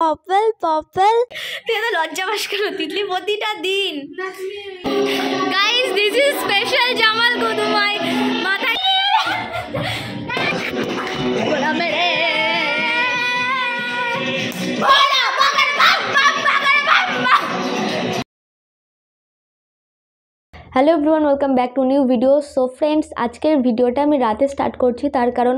পপল পপল তুই এত লজ্জা পাস কেন তিতলি প্রতিটা দিন guys this is special Jamal গুদুমাই মাথায় বলা মেরে বলা বাগান বাগ বাগ বাগান বাগ বাগ। Hello everyone, welcome back to new video. So friends, আজকের ভিডিওটা আমি রাতে স্টার্ট করছি, তার কারণ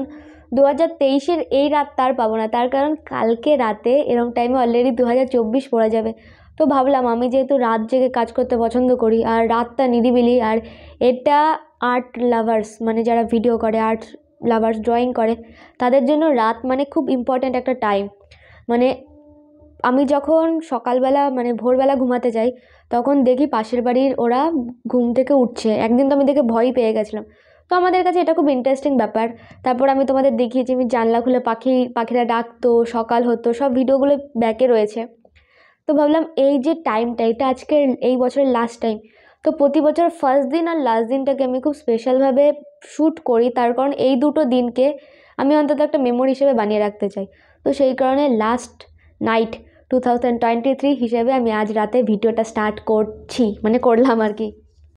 2023-এর এই রাত তার পাবো না, তার কারণ কালকে রাতে এরকম টাইমে অলরেডি 2024 পড়ে যাবে। তো ভাবলাম আমি যেহেতু রাত জেগে কাজ করতে পছন্দ করি আর রাতটা নিরিবিলি, আর এটা আর্ট লাভার্স মানে যারা ভিডিও করে, আর্ট লাভার্স, ড্রয়িং করে, তাদের জন্য রাত মানে খুব ইম্পর্ট্যান্ট একটা টাইম। মানে আমি যখন সকালবেলা মানে ভোরবেলা ঘুমাতে যাই তখন দেখি পাশের বাড়ির ওরা ঘুম থেকে উঠছে। একদিন তো আমি দেখে ভয় পেয়ে গেছিলাম। তো আমাদের কাছে এটা খুব ইন্টারেস্টিং ব্যাপার। তারপর আমি তোমাদের দেখিয়েছি আমি জানলা খুলে পাখিরা ডাকতো, সকাল হতো, সব ভিডিওগুলো ব্যাকে রয়েছে। তো ভাবলাম এই যে টাইমটা, এটা আজকের এই বছরের লাস্ট টাইম। তো প্রতি বছর ফার্স্ট দিন আর লাস্ট দিনটাকে আমি খুব স্পেশালভাবে শ্যুট করি, তার কারণ এই দুটো দিনকে আমি অন্তত একটা মেমোরি হিসেবে বানিয়ে রাখতে চাই। তো সেই কারণে লাস্ট নাইট 2023 হিসেবে আমি আজ রাতে ভিডিওটা স্টার্ট করছি, মানে করলাম আর কি।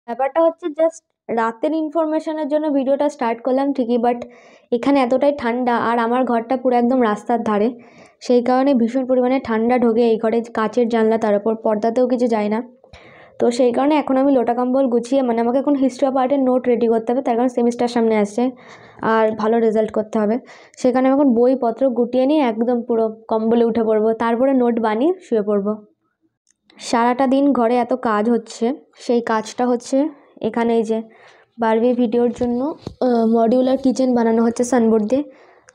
ব্যাপারটা হচ্ছে জাস্ট রাতের ইনফরমেশনের জন্য ভিডিওটা স্টার্ট করলাম ঠিকই, বাট এখানে এতটাই ঠান্ডা আর আমার ঘরটা পুরো একদম রাস্তার ধারে, সেই কারণে ভীষণ পরিমাণে ঠান্ডা ঢোকে এই ঘরে। কাচের জানলা, তার উপর পর্দাতেও কিছু যায় না। তো সেই কারণে এখন আমি লোটা কম্বল গুছিয়ে, মানে আমাকে এখন হিস্ট্রি অফ আর্টের নোট রেডি করতে হবে, তার কারণ সেমিস্টার সামনে আসছে আর ভালো রেজাল্ট করতে হবে। সেখানে আমি এখন বইপত্র গুটিয়ে নিয়ে একদম পুরো কম্বলে উঠে পড়বো, তারপরে নোট বানিয়ে শুয়ে পড়বো। সারাটা দিন ঘরে এত কাজ হচ্ছে, সেই কাজটা হচ্ছে এখানে এই যে বারবি ভিডিওর জন্য মডিউলার কিচেন বানানো হচ্ছে সানবোর্ড দিয়ে।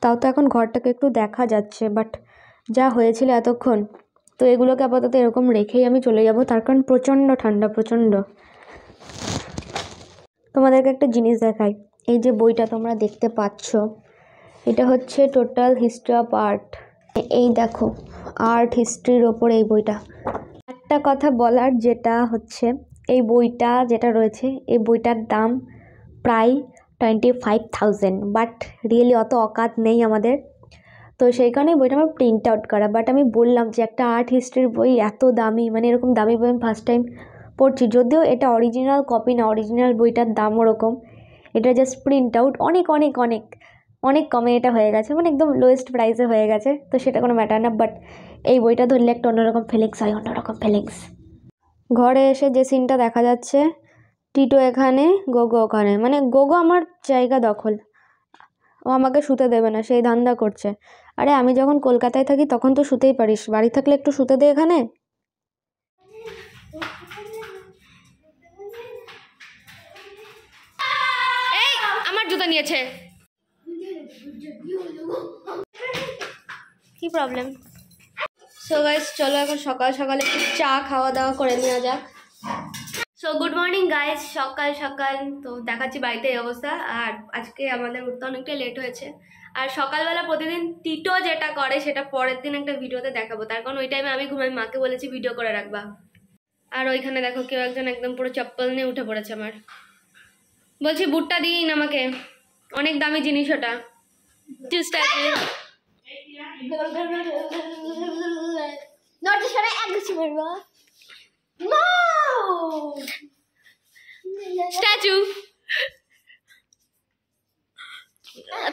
তাও তো এখন ঘরটাকে একটু দেখা যাচ্ছে, বাট যা হয়েছিল এতক্ষণ, তো এগুলোকে আপাতত এরকম রেখেই আমি চলে যাব, তার কারণ প্রচণ্ড ঠান্ডা, প্রচণ্ড। তোমাদেরকে একটা জিনিস দেখাই, এই যে বইটা তোমরা দেখতে পাচ্ছ, এটা হচ্ছে টোটাল হিস্ট্রি অফ আর্ট। এই দেখো, আর্ট হিস্ট্রির ওপর এই বইটা। একটা কথা বলার, যেটা হচ্ছে এই বইটা যেটা রয়েছে, এই বইটার দাম প্রায় 25,000, বাট রিয়েলি অত অকাত নেই আমাদের। তো সেই কারণে বইটা আমার প্রিন্ট আউট করা। বাট আমি বললাম যে একটা আর্ট হিস্ট্রির বই এত দামি, মানে এরকম দামি বই আমি ফার্স্ট টাইম পড়ছি। যদিও এটা অরিজিনাল কপি না, অরিজিনাল বইটার দাম ওরকম, এটা জাস্ট প্রিন্ট আউট। অনেক অনেক অনেক অনেক কমে এটা হয়ে গেছে, মানে একদম লোয়েস্ট প্রাইসে হয়ে গেছে, তো সেটা কোনো ম্যাটার না। বাট এই বইটা ধরলে একটা অন্যরকম ফিলিংস হয়, অন্যরকম ফিলিংস। ঘরে এসে যে সিনটা দেখা যাচ্ছে, টিটো এখানে, গোগো ওখানে, মানে গোগো আমার জায়গা দখল, ও আমাকে শুতে দেবে না, সেই ধান্দা করছে। আরে আমি যখন কলকাতায় থাকি তখন তো শুতেই পারিস, বাড়ি থাকলে একটু শুতে দে এখানে। এই আমার জুতো নিয়েছে, কি প্রবলেম? সো গাইস চলো এখন সকাল সকালে একটু চা খাওয়া দাওয়া করে নেওয়া যাক। সো গুড মর্নিং গাইস, সকাল সকাল তো দেখাচ্ছি বাড়িতে এই অবস্থা। আর আজকে আমাদের উঠতে অনেকটা লেট হয়েছে, আর সকালবেলা প্রতিদিন টিটো যেটা করে সেটা পরের দিন একটা ভিডিওতে দেখাবো, তার কারণ ওই টাইমে আমি ঘুমাই, মাকে বলেছি ভিডিও করে রাখবা। আর ওইখানে দেখো কেউ একজন একদম পুরো চপ্পল নিয়ে উঠে পড়েছে আমার, বলছি বুটটা দিন আমাকে, অনেক দামি জিনিস ওটা। স্ট্যাচু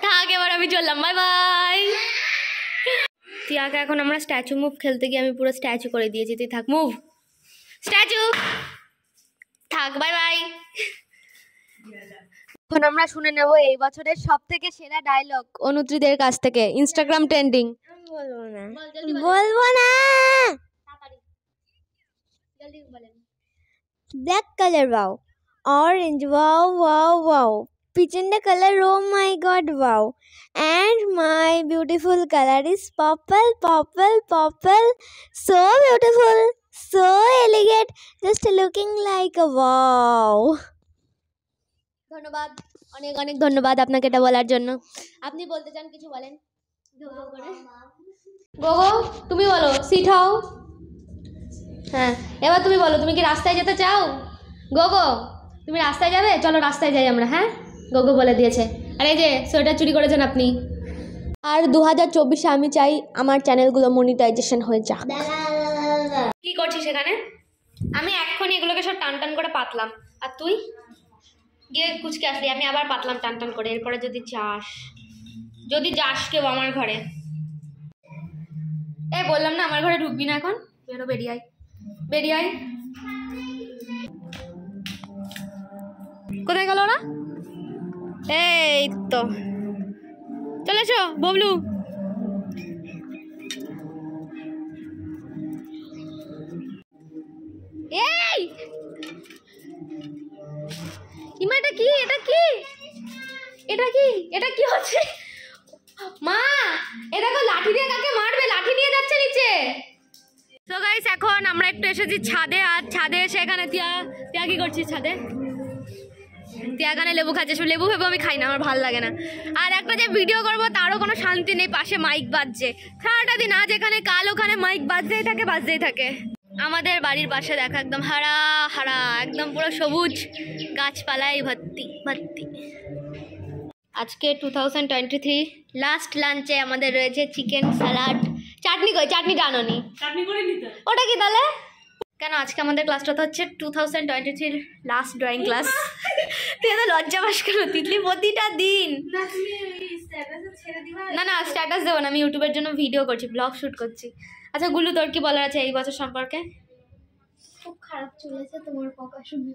থাক, এবার আমি চললাম, বাই বাই। টিয়াকে এখন আমরা স্ট্যাচু মুভ খেলতে গিয়ে আমি পুরো স্ট্যাচু করে দিয়েছি, তুই থাক, মুভ স্ট্যাচু থাক, বাই বাই। এখন আমরা শুনে নেব এই বছরের সব থেকে সেরা ডায়লগ অনুত্রীদের কাছ থেকে, ইনস্টাগ্রাম ট্রেন্ডিং। বলবো না। Black colour, wow. Orange, wow wow wow. পিছনটা colour, oh my god, wow. And my beautiful color is purple, purple, purple. So beautiful, so elegant, just looking like a wow. ধন্যবাদ, অনেক অনেক ধন্যবাদ আপনাকে এটা বলার জন্য। আপনি বলতে চান কিছু, বলেন। গোগো তুমি বলো, সিট হও। হ্যাঁ এবার তুমি বলো, তুমি কি রাস্তায় যেতে চাও? গোগো তুমি রাস্তায় যাবে? চলো রাস্তায় যাই আমরা। হ্যাঁ গোগো বলে দিয়েছে। আর এই যে সোয়েটার চুরি করেছেন আপনি। আর 2024-এ আমি চাই আমার চ্যানেলগুলো মনিটাইজেশন হয়ে যাক। কি করছিস সেখানে? আমি এক্ষুনি এগুলোকে সব টান টান করে পাতলাম, আর তুই গিয়ে কুচকে আসলি, আমি আবার পাতলাম টান টান করে। এরপরে যদি যাস কেউ আমার ঘরে, বললাম না আমার ঘরে ঢুকবি না এখন, বেরিয়ে আয়। কোথায় গেল ওরা? এই তো চলে এসো ববলু। এই ইমা, এটা কি হচ্ছে? মা এ দেখো, লাঠি দিয়ে কাকে মারবে, লাঠি নিয়ে যাচ্ছে নিচে। তো গাইস এখন আমরা একটু এসেছি ছাদে, আর ছাদে এসে এখানে তিয়া কি করছিস ছাদে? তিয়া এখানে লেবু খাচ্ছে। লেবু ভেবো আমি খাই না, আমার ভালো লাগে না। আর একটা যে ভিডিও করবো তারও কোনো শান্তি নেই, পাশে মাইক বাজছে সারাটা দিন, আজ এখানে কাল ওখানে মাইক বাজতেই থাকে। আমাদের বাড়ির পাশে দেখা একদম হারা একদম পুরো সবুজ গাছপালায় ভর্তি। আজকে 2023 লাস্ট লাঞ্চে আমাদের রয়েছে চিকেন, স্যালাড, চাটনি জানোনি? চাটনি করে নিতে ওটা কি তাহলে? কেন আজকে আমাদের ক্লাসটা তো হচ্ছে 2023 লাস্ট ড্রয়িং ক্লাস। তুই এত লজ্জা পাস কেন তিতলি? প্রতিটা দিন না স্ট্যাটাস দেবো না, আমি ইউটিউবের জন্য ভিডিও করছি, ব্লগ শ্যুট করছি। আচ্ছা গুলু, তোর কি বলার আছে এই বছর সম্পর্কে? খুব খারাপ চলেছে তোমার বকাশোনা।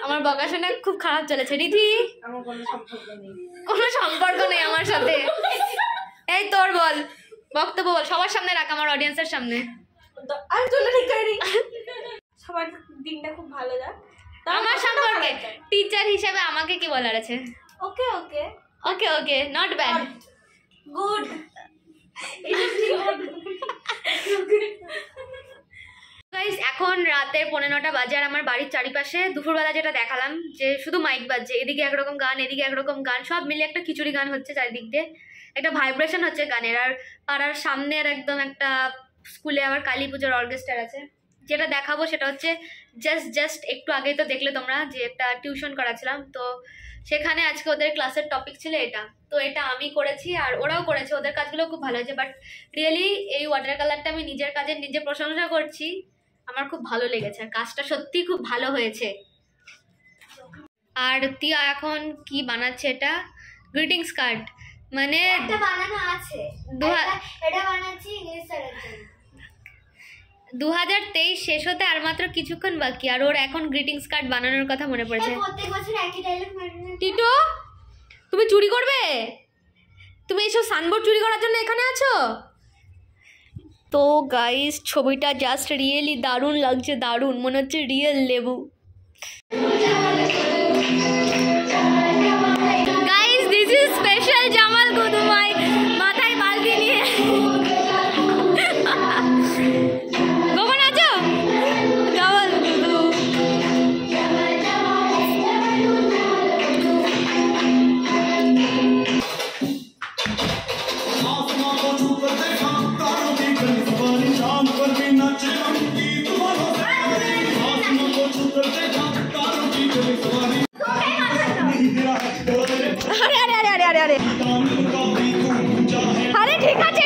আমার বকাশোনা খুব খারাপ চলেছে। রিধি, আমার কোনো সম্পর্ক নেই আমার সাথে। এই তোর বল, বক্তব্য বল, সবার সামনে রাখ, আমার অডিয়েন্সের সামনে। আমি তো ঠিক করিনি। সবার দিনটা খুব ভালো যাক। আমার সম্পর্কে টিচার হিসেবে আমাকে কি বলার আছে? Okay not bad, good. Guys এখন রাতের 9:15 বাজে, আর আমার বাড়ির চারিপাশে দুপুরবেলা যেটা দেখালাম যে শুধু মাইক বাজছে, এদিকে একরকম গান এদিকে একরকম গান, সব মিলে একটা খিচুড়ি গান হচ্ছে চারিদিক দিয়ে, একটা ভাইব্রেশন হচ্ছে গানের। আর পাড়ার সামনের একদম একটা স্কুলে আবার কালী পুজোর অর্কেস্ট্রা আছে। যেটা দেখাবো সেটা হচ্ছে জাস্ট একটু আগেই তো দেখলে তোমরা যে একটা টিউশন করাছিলাম, তো সেখানে আজকে ওদের ক্লাসের টপিক ছিল এটা। তো এটা আমি করেছি আর ওরাও করেছে, ওদের কাজগুলো খুব ভালো হয়েছে। বাট রিয়েলি এই ওয়াটার কালারটা আমি নিজের কাজের নিজে প্রশংসা করছি, আমার খুব ভালো লেগেছে, কাজটা সত্যি খুব ভালো হয়েছে। আর তিয়া এখন কি বানাচ্ছে? এটা গ্রিটিংস কার্ড, মানে এটা বানানো আছে, এটা বানাচ্ছি ইংলিশ স্যারের জন্য। 2023 শেষ হতে আর মাত্র কিছুক্ষণ বাকি, আর ওর এখন গ্রিটিংস কার্ড বানানোর কথা মনে পড়েছে। প্রত্যেক বছর একই ডায়লগ মারি। টিটো, তুমি চুরি করবে? তুমি এইসব সানবোর্ড চুরি করার জন্য এখানে আছো? তো গাইস ছবিটা জাস্ট রিয়েলি দারুণ লাগছে, দারুণ মনে হচ্ছে রিয়েল লেবু। Guys this is special Jamal গুদুমাই, মাথায় বালতি নিয়ে। গোপন আছো? জামাল গুদু। আরে ঠিক আছে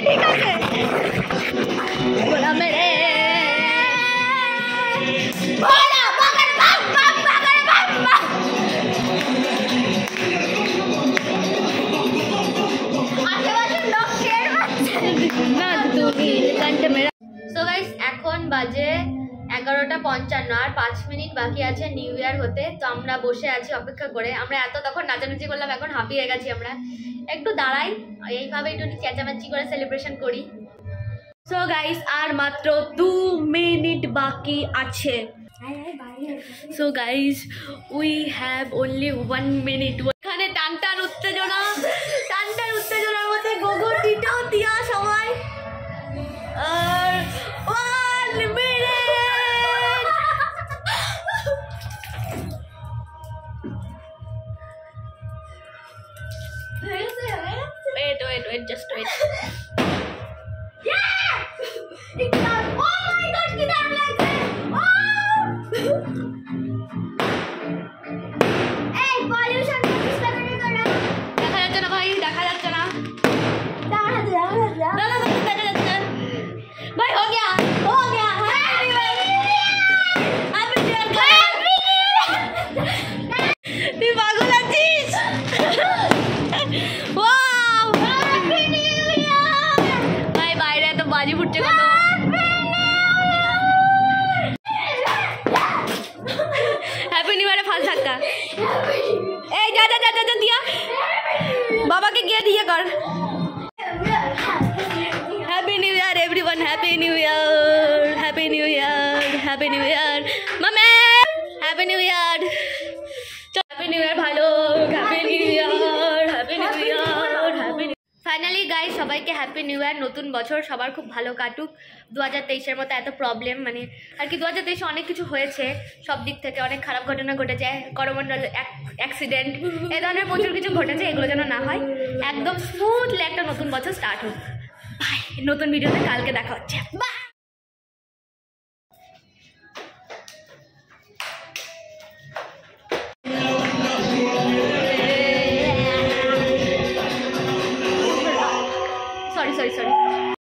সো গাইস এখন বাজে 11:55 আর 5 মিনিট বাকি আছে নিউ ইয়ার হতে। তো আমরা বসে আছি অপেক্ষা করে, আমরা তখন নাচানাচি করলাম, এখন হাঁপিয়ে গেছি, আমরা একটু দাঁড়াই, এইভাবে একটু চেঁচামেচি করে সেলিব্রেশন করি। সো গাইস আর মাত্র 2 মিনিট বাকি আছে। So guys we have only 1 minute. এখানে টান উত্তেজনার মধ্যে গোগো, টিটো, তিয়া সবাই, আর 1 মিনিট। wait, just wait. দেখা যাচ্ছে না ভাই, দেখা যাচ্ছে না। ইয়ার, happy new year, happy new year, মামা happy new year, happy new year ভালো, happy new year, happy new year, happy. Finally guys সবাইকে হ্যাপি নিউ ইয়ার। নতুন বছর সবার খুব ভালো কাটুক। 2023-এর মতো এত প্রবলেম মানে আর কি 2023-এ অনেক কিছু হয়েছে, সব দিক থেকে অনেক খারাপ ঘটনা ঘটেছে, করমণ্ডল অ্যাক্সিডেন্ট, এই ধরনের প্রচুর কিছু ঘটেছে। এগুলো যেন না হয়, একদম স্মুথলি একটা নতুন বছর স্টার্ট হোক। বাই, নতুন ভিডিওতে কালকে দেখা হচ্ছে। বাই।